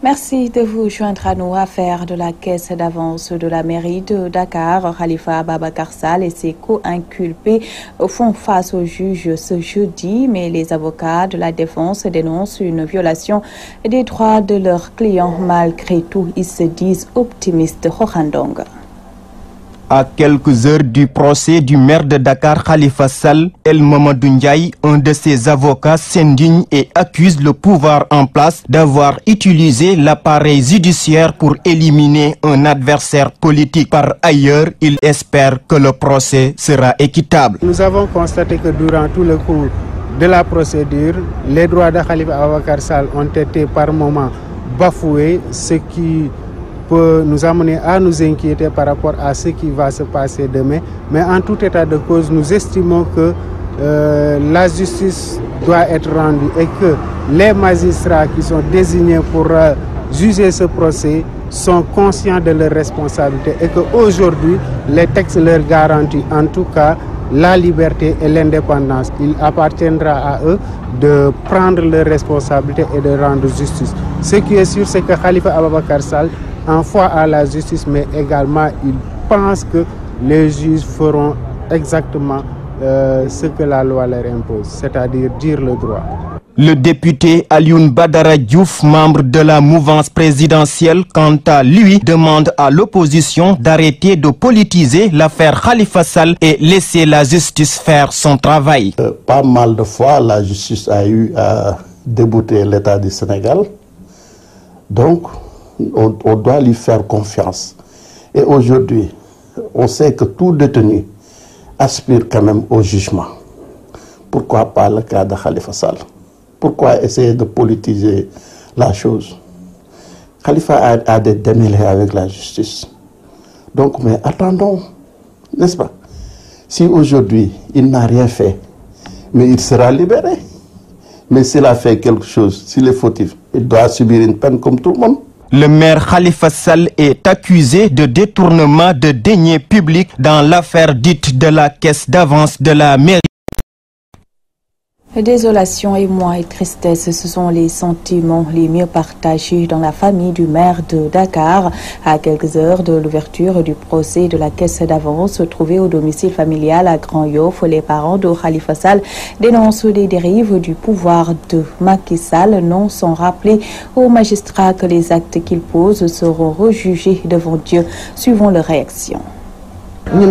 Merci de vous joindre à nous. Affaire de la caisse d'avance de la mairie de Dakar. Khalifa Ababacar Sall et ses co-inculpés font face au juge ce jeudi, mais les avocats de la défense dénoncent une violation des droits de leurs clients. Malgré tout, ils se disent optimistes. Rohandong. À quelques heures du procès du maire de Dakar, Khalifa Sall, El Mamadou Ndiaye, un de ses avocats, s'indigne et accuse le pouvoir en place d'avoir utilisé l'appareil judiciaire pour éliminer un adversaire politique. Par ailleurs, il espère que le procès sera équitable. Nous avons constaté que durant tout le cours de la procédure, les droits de Khalifa Ababacar Sall ont été par moments bafoués, ce qui peut nous amener à nous inquiéter par rapport à ce qui va se passer demain. Mais en tout état de cause, nous estimons que la justice doit être rendue et que les magistrats qui sont désignés pour juger ce procès sont conscients de leurs responsabilités et qu'aujourd'hui, les textes leur garantissent en tout cas la liberté et l'indépendance. Il appartiendra à eux de prendre leurs responsabilités et de rendre justice. Ce qui est sûr, c'est que Khalifa Ababacar Sall en foi à la justice, mais également il pense que les juges feront exactement ce que la loi leur impose, c'est-à-dire dire le droit. Le député Alioune Badara Diouf, membre de la mouvance présidentielle, quant à lui, demande à l'opposition d'arrêter de politiser l'affaire Khalifa Sall et laisser la justice faire son travail. Pas mal de fois, la justice a eu à débouter l'État du Sénégal. Donc, on doit lui faire confiance. Et aujourd'hui, on sait que tout détenu aspire quand même au jugement. Pourquoi pas le cas de Khalifa Sall? Pourquoi essayer de politiser la chose? Khalifa a des démêlés avec la justice. Donc, mais attendons, n'est-ce pas? Si aujourd'hui, il n'a rien fait, mais il sera libéré. Mais s'il a fait quelque chose, s'il est fautif, il doit subir une peine comme tout le monde. Le maire Khalifa Sall est accusé de détournement de deniers publics dans l'affaire dite de la caisse d'avance de la mairie. Désolation, émoi et tristesse, ce sont les sentiments les mieux partagés dans la famille du maire de Dakar. À quelques heures de l'ouverture du procès de la caisse d'avance trouvée au domicile familial à Grand-Yoff, les parents de Khalifa Sall dénoncent les dérives du pouvoir de Macky Sall, non sans rappeler aux magistrats que les actes qu'ils posent seront rejugés devant Dieu. Suivons leur réaction. Nous,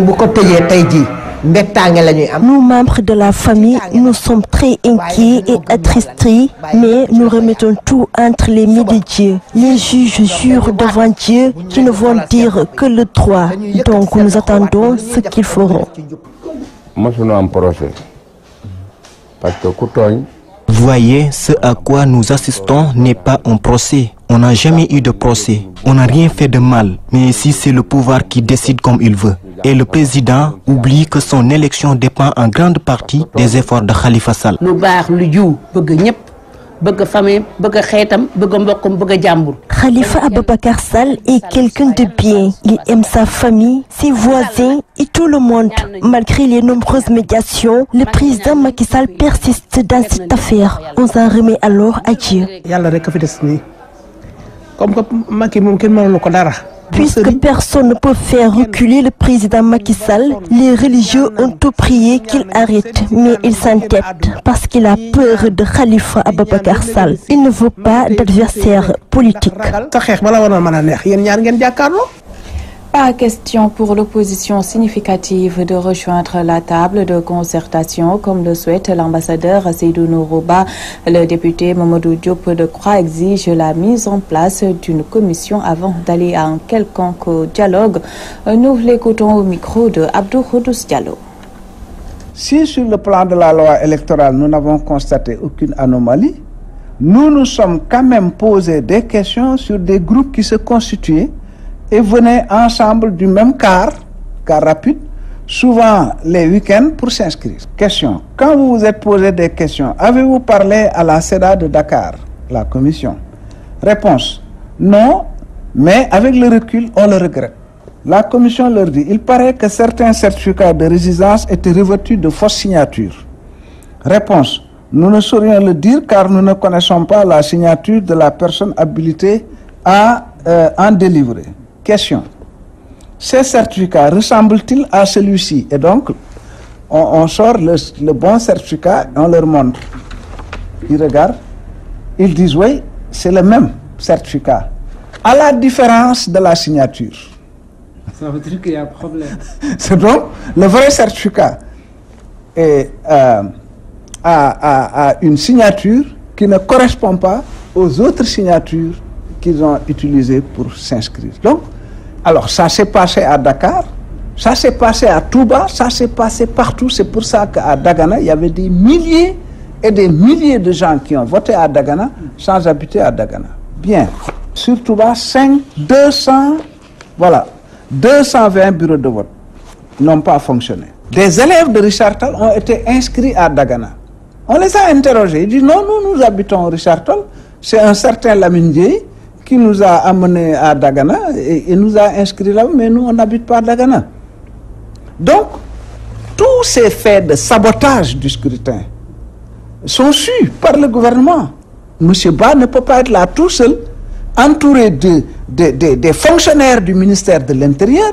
membres de la famille, nous sommes très inquiets et attristés, mais nous remettons tout entre les mains de Dieu. Les juges jurent devant Dieu qu'ils ne vont dire que le droit. Donc nous attendons ce qu'ils feront. Voyez, ce à quoi nous assistons n'est pas un procès. On n'a jamais eu de procès. On n'a rien fait de mal. Mais ici, c'est le pouvoir qui décide comme il veut. Et le président oublie que son élection dépend en grande partie des efforts de Khalifa Sall. Khalifa Ababacar Sall est quelqu'un de bien. Il aime sa famille, ses voisins et tout le monde. Malgré les nombreuses médiations, le président Macky Sall persiste dans cette affaire. On s'en remet alors à Dieu. Puisque personne ne peut faire reculer le président Macky Sall, les religieux ont tout prié qu'il arrête, mais il s'entête parce qu'il a peur de Khalifa Ababacar Sall. Il ne veut pas d'adversaire politique. Pas question pour l'opposition significative de rejoindre la table de concertation comme le souhaite l'ambassadeur Seydou Nourouba. Le député Mamadou Diop de Croix exige la mise en place d'une commission avant d'aller à un quelconque dialogue. Nous l'écoutons au micro de Abdou Khoudous Diallo. Si sur le plan de la loi électorale nous n'avons constaté aucune anomalie, nous nous sommes quand même posé des questions sur des groupes qui se constituaient et venaient ensemble du même car rapide, souvent les week-ends pour s'inscrire. Question. Quand vous vous êtes posé des questions, avez-vous parlé à la CEDA de Dakar, la commission? Réponse. Non, mais avec le recul, on le regrette. La commission leur dit, il paraît que certains certificats de résidence étaient revêtus de fausses signatures. Réponse. Nous ne saurions le dire car nous ne connaissons pas la signature de la personne habilitée à en délivrer. Question. Ces certificats ressemblent-ils à celui-ci? Et donc, on sort le bon certificat et on leur montre. Ils regardent, ils disent oui, c'est le même certificat, à la différence de la signature. Ça veut dire qu'il y a un problème. C'est donc le vrai certificat est, a une signature qui ne correspond pas aux autres signatures qu'ils ont utilisées pour s'inscrire. Donc, alors ça s'est passé à Dakar, ça s'est passé à Touba, ça s'est passé partout. C'est pour ça qu'à Dagana, il y avait des milliers et des milliers de gens qui ont voté à Dagana sans habiter à Dagana. Bien. Sur Touba, 220 bureaux de vote n'ont pas fonctionné. Des élèves de Richard Toll ont été inscrits à Dagana. On les a interrogés. Ils disent non, nous habitons Richard Toll. C'est un certain Lamine Dieye qui nous a amenés à Dagana et nous a inscrits là, mais nous, on n'habite pas à Dagana. Donc, tous ces faits de sabotage du scrutin sont sus par le gouvernement. M. Ba ne peut pas être là tout seul, entouré des fonctionnaires du ministère de l'Intérieur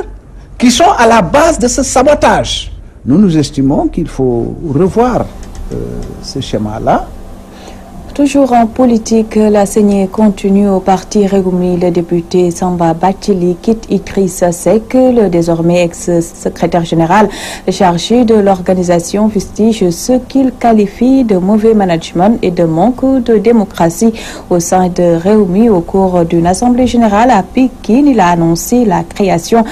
qui sont à la base de ce sabotage. Nous estimons qu'il faut revoir ce schéma-là. Toujours en politique, la saignée continue au parti Rewmi. Le député Samba Bathily quitte Idrissa Seck, le désormais ex-secrétaire général chargé de l'organisation fustige ce qu'il qualifie de mauvais management et de manque de démocratie au sein de Rewmi. Au cours d'une assemblée générale à Pékin, il a annoncé la création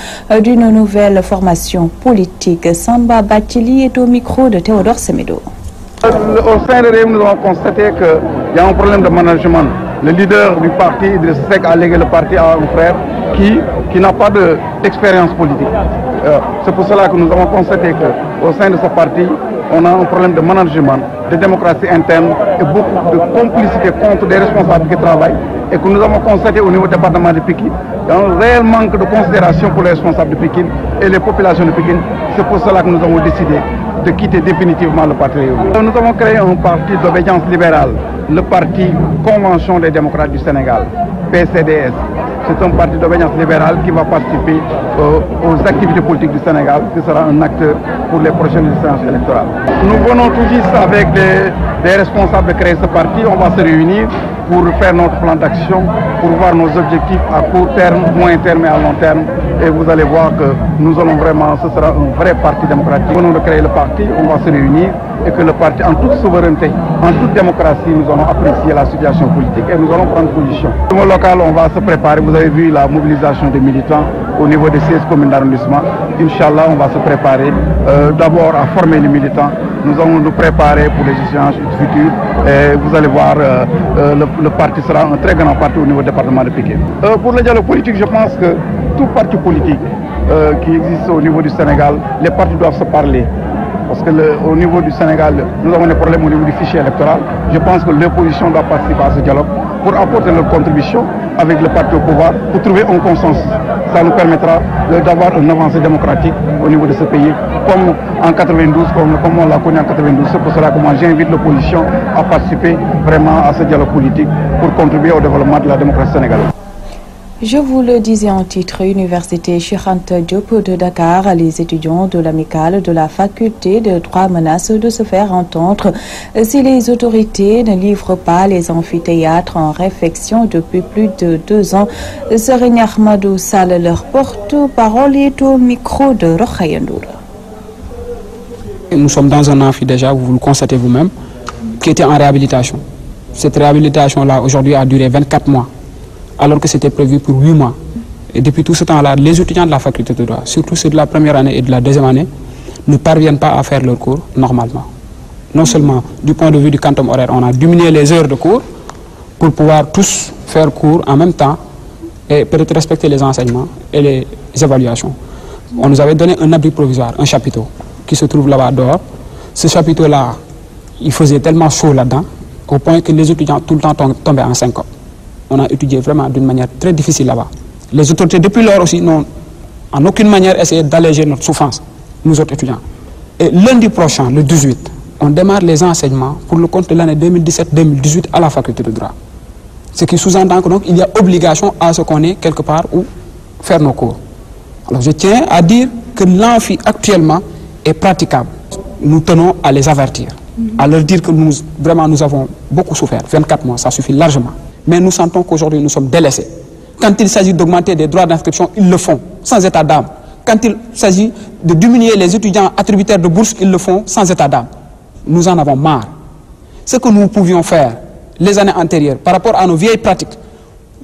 d'une nouvelle formation politique. Samba Bathily est au micro de Théodore Semedo. Au sein de Rewmi, nous avons constaté qu'il y a un problème de management. Le leader du parti, Idrissa Seck, a légué le parti à un frère qui n'a pas d'expérience politique. C'est pour cela que nous avons constaté qu'au sein de ce parti, on a un problème de management, de démocratie interne et beaucoup de complicité contre des responsables qui travaillent. Et que nous avons constaté au niveau du département de Pékin, il y a un réel manque de considération pour les responsables de Pékin et les populations de Pékin. C'est pour cela que nous avons décidé de quitter définitivement le parti. Nous avons créé un parti d'obédience libérale, le parti Convention des démocrates du Sénégal, PCDS. C'est un parti d'obédience libérale qui va participer aux activités politiques du Sénégal, qui sera un acteur pour les prochaines séances électorales. Nous venons tout juste avec des responsables de créer ce parti. On va se réunir pour faire notre plan d'action, pour voir nos objectifs à court terme, moyen terme et à long terme. Et vous allez voir que nous allons vraiment, ce sera un vrai parti démocratique. Nous venons de créer le parti, on va se réunir et que le parti, en toute souveraineté, en toute démocratie, nous allons apprécier la situation politique et nous allons prendre position. Au niveau local, on va se préparer. Vous avez vu la mobilisation des militants au niveau des 16 communes d'arrondissement. Inch'Allah, on va se préparer d'abord à former les militants. Nous allons nous préparer pour les échéances futures. Et vous allez voir, le parti sera un très grand parti au niveau du département de Pékin. Pour le dialogue politique, je pense que tout parti politique qui existe au niveau du Sénégal, les partis doivent se parler. Parce qu'au niveau du Sénégal, nous avons des problèmes au niveau du fichier électoral. Je pense que l'opposition doit participer à ce dialogue pour apporter leur contribution avec le parti au pouvoir pour trouver un consensus. Ça nous permettra d'avoir une avancée démocratique au niveau de ce pays, comme en 92, comme on l'a connu en 92. C'est pour cela que moi j'invite l'opposition à participer vraiment à ce dialogue politique pour contribuer au développement de la démocratie sénégalaise. Je vous le disais en titre, Université Cheikh Anta Diop de Dakar, les étudiants de l'amicale de la faculté de droit menacent de se faire entendre si les autorités ne livrent pas les amphithéâtres en réfection depuis plus de 2 ans. Serigne Ahmadou Sall, leur porte-parole, est au micro de Rokhaya Ndour. Nous sommes dans un amphi déjà, vous le constatez vous-même, qui était en réhabilitation. Cette réhabilitation-là, aujourd'hui, a duré 24 mois. Alors que c'était prévu pour 8 mois. Et depuis tout ce temps-là, les étudiants de la faculté de droit, surtout ceux de la première année et de la deuxième année, ne parviennent pas à faire leurs cours normalement. Non seulement du point de vue du quantum horaire, on a diminué les heures de cours pour pouvoir tous faire cours en même temps et peut-être respecter les enseignements et les évaluations. On nous avait donné un abri provisoire, un chapiteau, qui se trouve là-bas dehors. Ce chapiteau-là, il faisait tellement chaud là-dedans, au point que les étudiants tout le temps tombaient en syncope. On a étudié vraiment d'une manière très difficile là-bas. Les autorités, depuis lors aussi, n'ont en aucune manière essayé d'alléger notre souffrance, nous autres étudiants. Et lundi prochain, le 18, on démarre les enseignements pour le compte de l'année 2017-2018 à la faculté de droit. Ce qui sous-entend que donc il y a obligation à ce qu'on ait quelque part où faire nos cours. Alors je tiens à dire que l'amphi actuellement est praticable. Nous tenons à les avertir, à leur dire que nous avons beaucoup souffert. 24 mois, ça suffit largement. Mais nous sentons qu'aujourd'hui nous sommes délaissés. Quand il s'agit d'augmenter des droits d'inscription, ils le font sans état d'âme. Quand il s'agit de diminuer les étudiants attributaires de bourse, ils le font sans état d'âme. Nous en avons marre. Ce que nous pouvions faire les années antérieures par rapport à nos vieilles pratiques,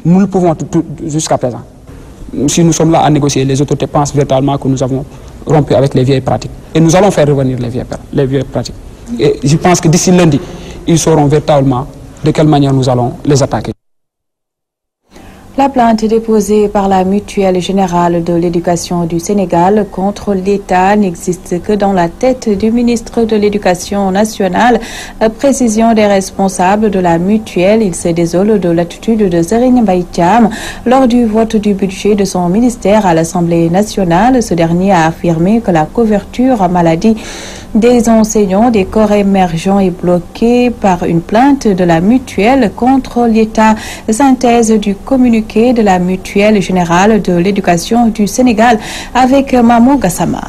nous le pouvons jusqu'à présent. Si nous sommes là à négocier, les autorités pensent véritablement que nous avons rompu avec les vieilles pratiques. Et nous allons faire revenir les vieilles pratiques. Et je pense que d'ici lundi, ils sauront véritablement de quelle manière nous allons les attaquer. La plainte déposée par la Mutuelle Générale de l'Éducation du Sénégal contre l'État n'existe que dans la tête du ministre de l'Éducation nationale. Précision des responsables de la mutuelle, il se désole de l'attitude de Serigne Mbaye Thiam lors du vote du budget de son ministère à l'Assemblée nationale. Ce dernier a affirmé que la couverture maladie des enseignants des corps émergents est bloquée par une plainte de la mutuelle contre l'État. Synthèse du communiqué de la Mutuelle Générale de l'Éducation du Sénégal avec Mamou Gassama.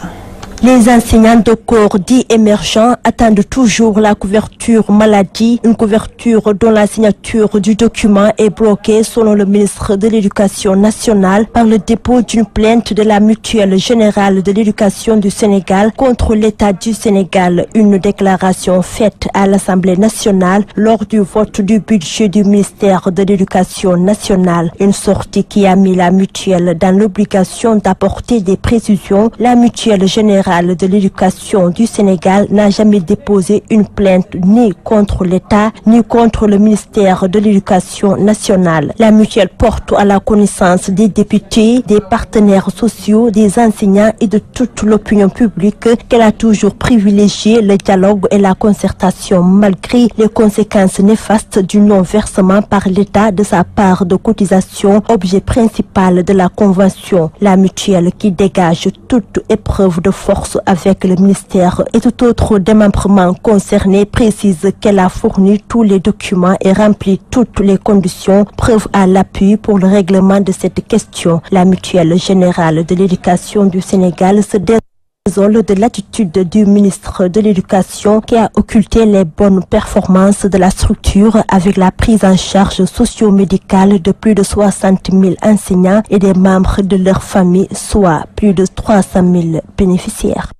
Les enseignants de corps dits émergents attendent toujours la couverture maladie, une couverture dont la signature du document est bloquée selon le ministre de l'Éducation nationale par le dépôt d'une plainte de la Mutuelle Générale de l'Éducation du Sénégal contre l'État du Sénégal. Une déclaration faite à l'Assemblée nationale lors du vote du budget du ministère de l'Éducation nationale. Une sortie qui a mis la mutuelle dans l'obligation d'apporter des précisions. La Mutuelle Générale de l'Éducation du Sénégal n'a jamais déposé une plainte ni contre l'État ni contre le ministère de l'Éducation nationale. La mutuelle porte à la connaissance des députés, des partenaires sociaux, des enseignants et de toute l'opinion publique qu'elle a toujours privilégié le dialogue et la concertation malgré les conséquences néfastes du non-versement par l'État de sa part de cotisation, objet principal de la convention. La mutuelle qui dégage toute épreuve de force avec le ministère et tout autre démembrement concerné précise qu'elle a fourni tous les documents et rempli toutes les conditions, preuve à l'appui pour le règlement de cette question. La Mutuelle Générale de l'Éducation du Sénégal se désole de l'attitude du ministre de l'Éducation qui a occulté les bonnes performances de la structure avec la prise en charge socio-médicale de plus de 60 000 enseignants et des membres de leur famille, soit plus de 300 000 bénéficiaires.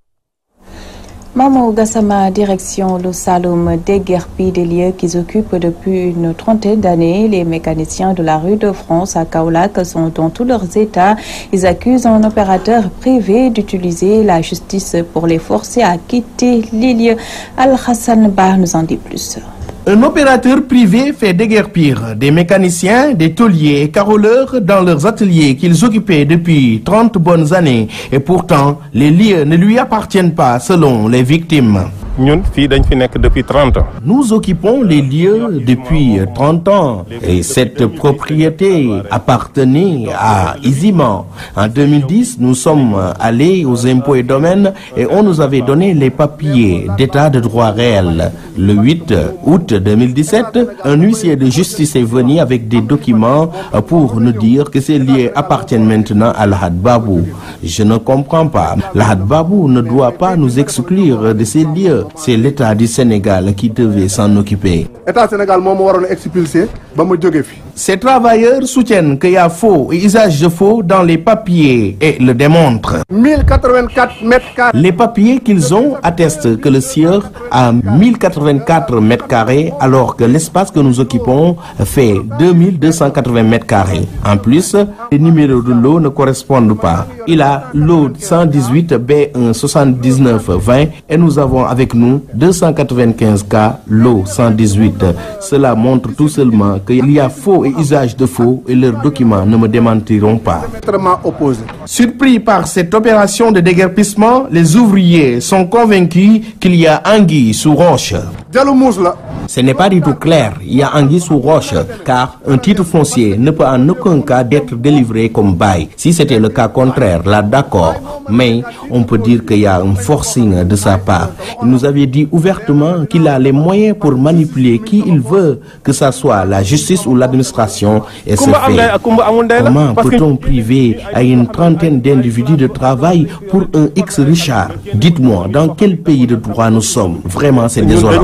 Mamou Gassama, direction le Saloum, déguerpit des lieux qu'ils occupent depuis une trentaine d'années. Les mécaniciens de la rue de France à Kaolack sont dans tous leurs états. Ils accusent un opérateur privé d'utiliser la justice pour les forcer à quitter les lieux. Al-Hassan Bah nous en dit plus. Un opérateur privé fait déguerpir des mécaniciens, des tôliers et caroleurs dans leurs ateliers qu'ils occupaient depuis 30 bonnes années. Et pourtant, les lieux ne lui appartiennent pas selon les victimes. Depuis 30 ans. Nous occupons les lieux depuis 30 ans et cette propriété appartenait à Isiman. En 2010, nous sommes allés aux impôts et domaines et on nous avait donné les papiers d'état de droit réel. Le 8 août 2017, un huissier de justice est venu avec des documents pour nous dire que ces lieux appartiennent maintenant à Lahad Babou. Je ne comprends pas. Lahad Babou ne doit pas nous exclure de ces lieux. C'est l'État du Sénégal qui devait s'en occuper. Ces travailleurs soutiennent qu'il y a faux et usage de faux dans les papiers et le démontrent. 1084 mètres carrés. Les papiers qu'ils ont attestent que le sieur a 1084 mètres carrés alors que l'espace que nous occupons fait 2280 mètres carrés. En plus, les numéros de lot ne correspondent pas. Il a lot 118 B1 79 20 et nous avons avec nous 295K lot 118. Cela montre tout seulement qu'il y a faux et usage de faux et leurs documents ne me démentiront pas. Surpris par cette opération de déguerpissement, les ouvriers sont convaincus qu'il y a anguille sous roche. Ce n'est pas du tout clair, il y a anguille sous roche, car un titre foncier ne peut en aucun cas être délivré comme bail. Si c'était le cas contraire, là d'accord, mais on peut dire qu'il y a un forcing de sa part. Il nous avait dit ouvertement qu'il a les moyens pour manipuler qui il veut, que ce soit la justice ou l'administration, et c'est fait. Comment peut-on priver à une trentaine d'individus de travail pour un X Richard? Dites-moi, dans quel pays de droit nous sommes? Vraiment, c'est désolant.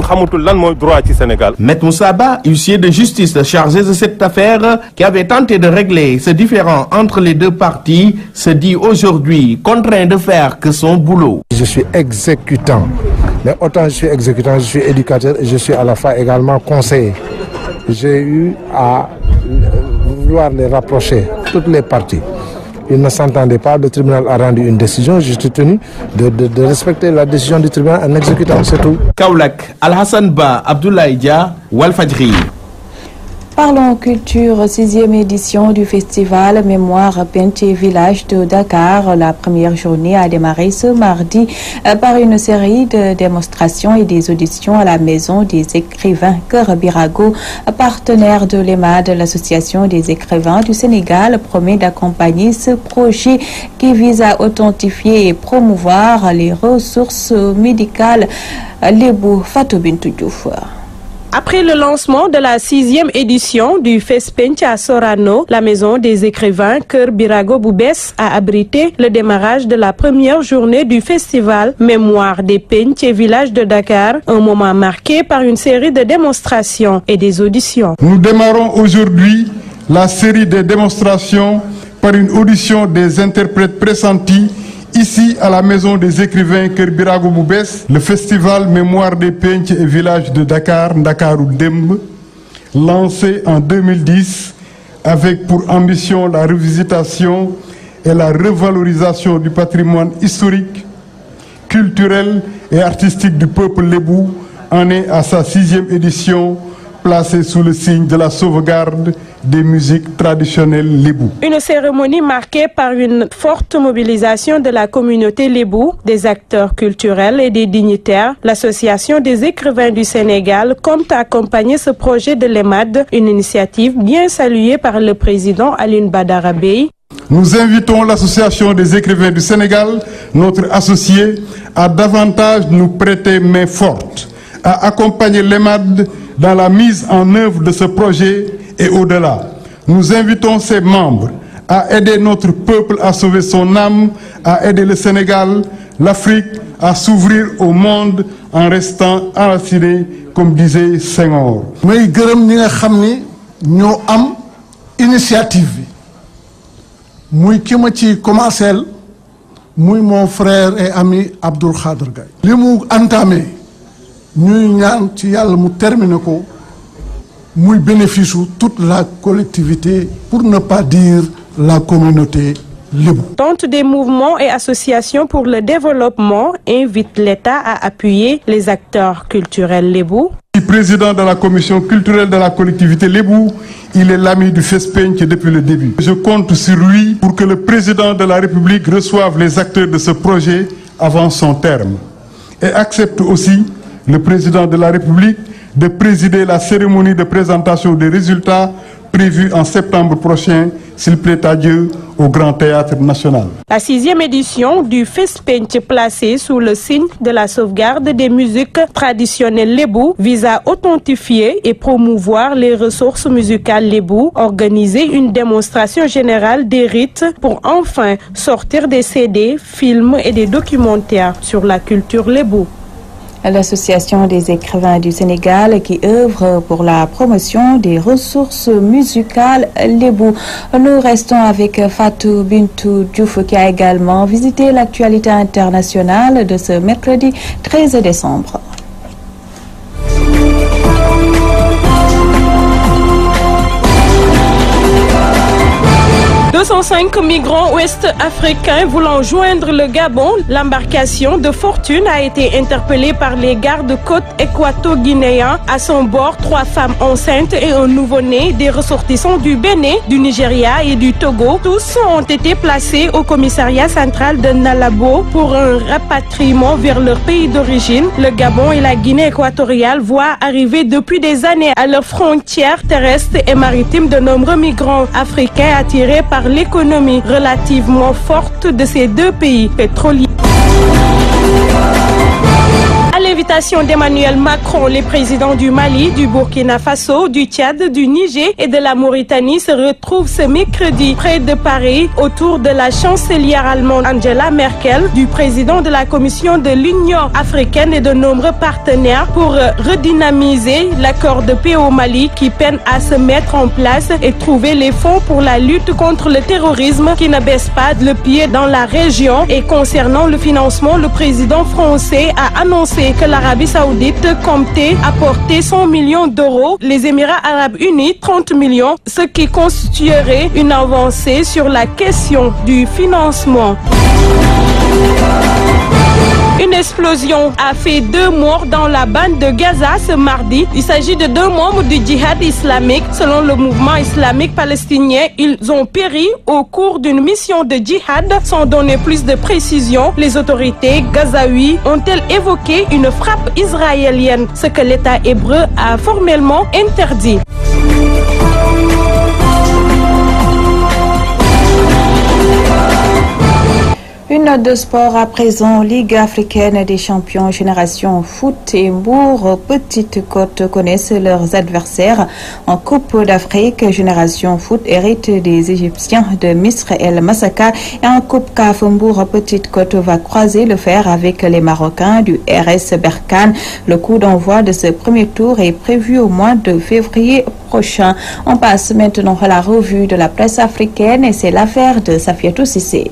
Maître Moussaba, huissier de justice chargé de cette affaire, qui avait tenté de régler ce différend entre les deux parties, se dit aujourd'hui contraint de faire que son boulot. Je suis exécutant, mais autant je suis exécutant, je suis éducateur et je suis à la fois également conseiller. J'ai eu à vouloir les rapprocher, toutes les parties. Ils ne s'entendaient pas, le tribunal a rendu une décision, je suis tenu de respecter la décision du tribunal en exécutant, c'est tout. Kaulak, Al-Hassan Ba, Abdoulaye Dia, Walfadjri. Parlons culture, 6e édition du festival Mémoire Peinture Village de Dakar. La première journée a démarré ce mardi par une série de démonstrations et des auditions à la Maison des écrivains Kër Birago, partenaire de l'EMAD, l'association des écrivains du Sénégal, promet d'accompagner ce projet qui vise à authentifier et promouvoir les ressources médicales. Lebou Fatou Bintou Diouf. Après le lancement de la 6e édition du FESPENC à Sorano, la Maison des écrivains Kër Birago Boubès a abrité le démarrage de la première journée du festival Mémoire des Penc et Villages de Dakar, un moment marqué par une série de démonstrations et des auditions. Nous démarrons aujourd'hui la série de démonstrations par une audition des interprètes pressentis ici à la Maison des écrivains Kër Birago Boubès, le festival Mémoire des Penc et Villages de Dakar, Dakarou Demb, lancé en 2010 avec pour ambition la revisitation et la revalorisation du patrimoine historique, culturel et artistique du peuple lébou, en est à sa 6e édition, placée sous le signe de la sauvegarde des musiques traditionnelles lébou. Une cérémonie marquée par une forte mobilisation de la communauté lébou, des acteurs culturels et des dignitaires. L'Association des écrivains du Sénégal compte accompagner ce projet de l'EMAD, une initiative bien saluée par le président Alioune Badara Bèye. Nous invitons l'Association des écrivains du Sénégal, notre associé, à davantage nous prêter main forte, à accompagner l'EMAD dans la mise en œuvre de ce projet et au-delà. Nous invitons ses membres à aider notre peuple à sauver son âme, à aider le Sénégal, l'Afrique à s'ouvrir au monde en restant enraciné, comme disait Senghor. may gërëm ñi nga xam ni ñoo am initiative bi muy ki ma ci commencé muy mon frère et ami Abdoul Khadr Gaye li mu entamé ñuy ñaan ci yàlla mu terminer ko muy bénéfice toute la collectivité, pour ne pas dire la communauté lébou. Tente des mouvements et associations pour le développement invite l'État à appuyer les acteurs culturels lébou. Président de la commission culturelle de la collectivité lébou, il est l'ami du FESPENC depuis le début. Je compte sur lui pour que le président de la République reçoive les acteurs de ce projet avant son terme. Et accepte aussi le président de la République de présider la cérémonie de présentation des résultats prévue en septembre prochain, s'il plaît à Dieu, au Grand Théâtre National. La 6e édition du FESPENC, placée sous le signe de la sauvegarde des musiques traditionnelles lébou, vise à authentifier et promouvoir les ressources musicales lébou, organiser une démonstration générale des rites pour enfin sortir des CD, films et des documentaires sur la culture lébou. L'Association des écrivains du Sénégal qui œuvre pour la promotion des ressources musicales lébou. Nous restons avec Fatou Bintou Diouf qui a également visité l'actualité internationale de ce mercredi 13 décembre. 205 migrants ouest-africains voulant joindre le Gabon, l'embarcation de fortune a été interpellée par les gardes-côtes équato-guinéens. À son bord, 3 femmes enceintes et un nouveau-né, des ressortissants du Bénin, du Nigeria et du Togo. Tous ont été placés au commissariat central de Nalabo pour un rapatriement vers leur pays d'origine. Le Gabon et la Guinée équatoriale voient arriver depuis des années à leurs frontières terrestres et maritimes de nombreux migrants africains attirés par l'économie relativement forte de ces deux pays pétroliers. À l'invitation d'Emmanuel Macron, les présidents du Mali, du Burkina Faso, du Tchad, du Niger et de la Mauritanie se retrouvent ce mercredi près de Paris autour de la chancelière allemande Angela Merkel, du président de la Commission de l'Union africaine et de nombreux partenaires pour redynamiser l'accord de paix au Mali qui peine à se mettre en place et trouver les fonds pour la lutte contre le terrorisme qui ne baisse pas le pied dans la région. Et concernant le financement, le président français a annoncé que l'Arabie Saoudite comptait apporter 100 millions d'euros, les Émirats Arabes Unis 30 millions, ce qui constituerait une avancée sur la question du financement. Une explosion a fait 2 morts dans la bande de Gaza ce mardi. Il s'agit de 2 membres du djihad islamique. Selon le mouvement islamique palestinien, ils ont péri au cours d'une mission de djihad. Sans donner plus de précision, les autorités gazaouies ont-elles évoqué une frappe israélienne, ce que l'État hébreu a formellement interdit. Une note de sport à présent. Ligue africaine des champions Génération Foot et Mbour Petite Côte connaissent leurs adversaires en Coupe d'Afrique. Génération Foot hérite des Égyptiens de Misr El Massaka et en Coupe CAF Mbour Petite Côte va croiser le fer avec les Marocains du RS Berkane. Le coup d'envoi de ce premier tour est prévu au mois de février prochain. On passe maintenant à la revue de la presse africaine et c'est l'affaire de Safiatou Sissé.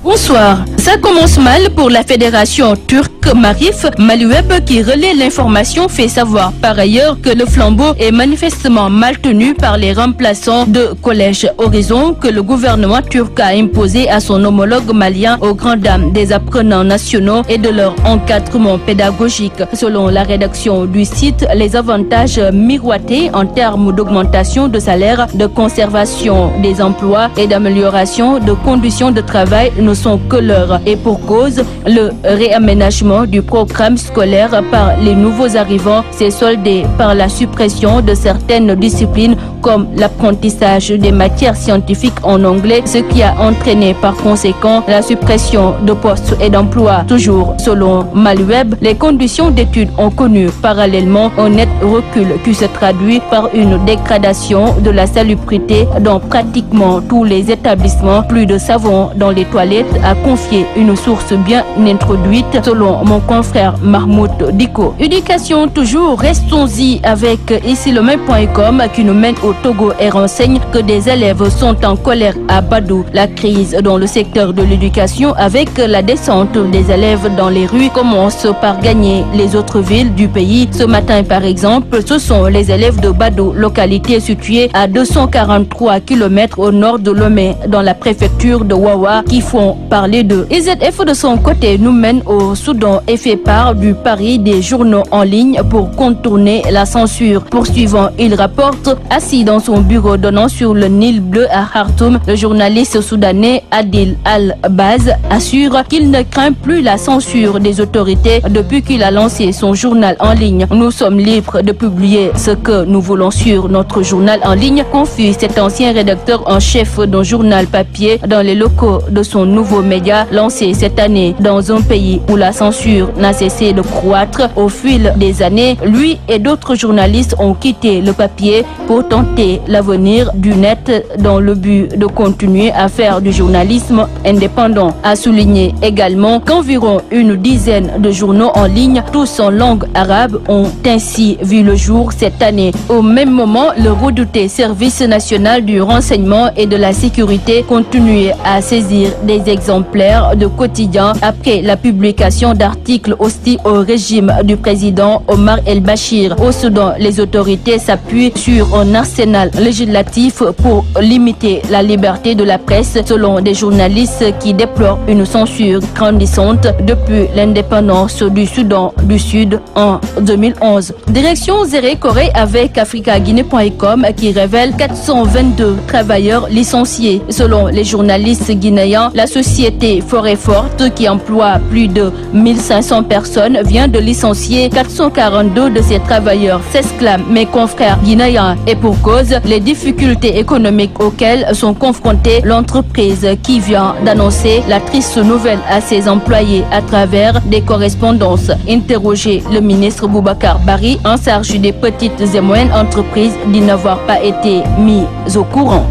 Bonsoir. Ça commence mal pour la fédération turque Marif. Maliweb qui relaie l'information fait savoir par ailleurs que le flambeau est manifestement mal tenu par les remplaçants de Collège Horizon que le gouvernement turc a imposé à son homologue malien aux grandes dames des apprenants nationaux et de leur encadrement pédagogique. Selon la rédaction du site, les avantages miroités en termes d'augmentation de salaire, de conservation des emplois et d'amélioration de conditions de travail ne sont que leurs. Et pour cause, le réaménagement du programme scolaire par les nouveaux arrivants s'est soldé par la suppression de certaines disciplines comme l'apprentissage des matières scientifiques en anglais, ce qui a entraîné par conséquent la suppression de postes et d'emplois. Toujours selon Maliweb, les conditions d'études ont connu parallèlement un net recul qui se traduit par une dégradation de la salubrité dans pratiquement tous les établissements. Plus de savon dans les toilettes, a confié une source bien introduite selon mon confrère Mahmoud Diko. Éducation toujours, restons-y avec ici le même.com qui nous mène au Togo et renseigne que des élèves sont en colère à Badou. La crise dans le secteur de l'éducation avec la descente des élèves dans les rues commence par gagner les autres villes du pays. Ce matin par exemple, ce sont les élèves de Badou, localité située à 243 km au nord de Lomé dans la préfecture de Wawa qui font parler de. IZF de son côté nous mène au Soudan et fait part du pari des journaux en ligne pour contourner la censure. Poursuivant, il rapporte, assis dans son bureau donnant sur le Nil bleu à Khartoum, le journaliste soudanais Adil Al-Baz assure qu'il ne craint plus la censure des autorités depuis qu'il a lancé son journal en ligne. Nous sommes libres de publier ce que nous voulons sur notre journal en ligne, confie cet ancien rédacteur en chef d'un journal papier dans les locaux de son nouveau média lancé cette année dans un pays où la censure n'a cessé de croître au fil des années. Lui et d'autres journalistes ont quitté le papier pour tenter l'avenir du net dans le but de continuer à faire du journalisme indépendant. A souligné également qu'environ une dizaine de journaux en ligne, tous en langue arabe, ont ainsi vu le jour cette année. Au même moment, le redouté service national du renseignement et de la sécurité continuait à saisir des exemplaires de quotidiens après la publication d'articles hostiles au régime du président Omar el-Bashir. Au Soudan, les autorités s'appuient sur un arsenal législatif pour limiter la liberté de la presse, selon des journalistes qui déplorent une censure grandissante depuis l'indépendance du Soudan du Sud en 2011. Direction Zéré Corée avec africaguinée.com qui révèle 422 travailleurs licenciés. Selon les journalistes guinéens, la société Forêt Forte, qui emploie plus de 1500 personnes, vient de licencier 442 de ses travailleurs, s'exclament mes confrères guinéens. Et pour cause, les difficultés économiques auxquelles sont confrontées l'entreprise qui vient d'annoncer la triste nouvelle à ses employés à travers des correspondances. Interrogé, le ministre Boubacar Bari, en charge des petites et moyennes entreprises, dit n'avoir pas été mis au courant.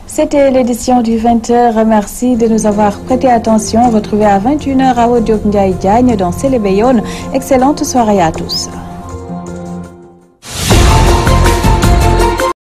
C'était l'édition du 20h. Merci de nous avoir prêté attention. Retrouvez à 21h à Diop Ndiaye Diagne dans Célébéyon. Excellente soirée à tous.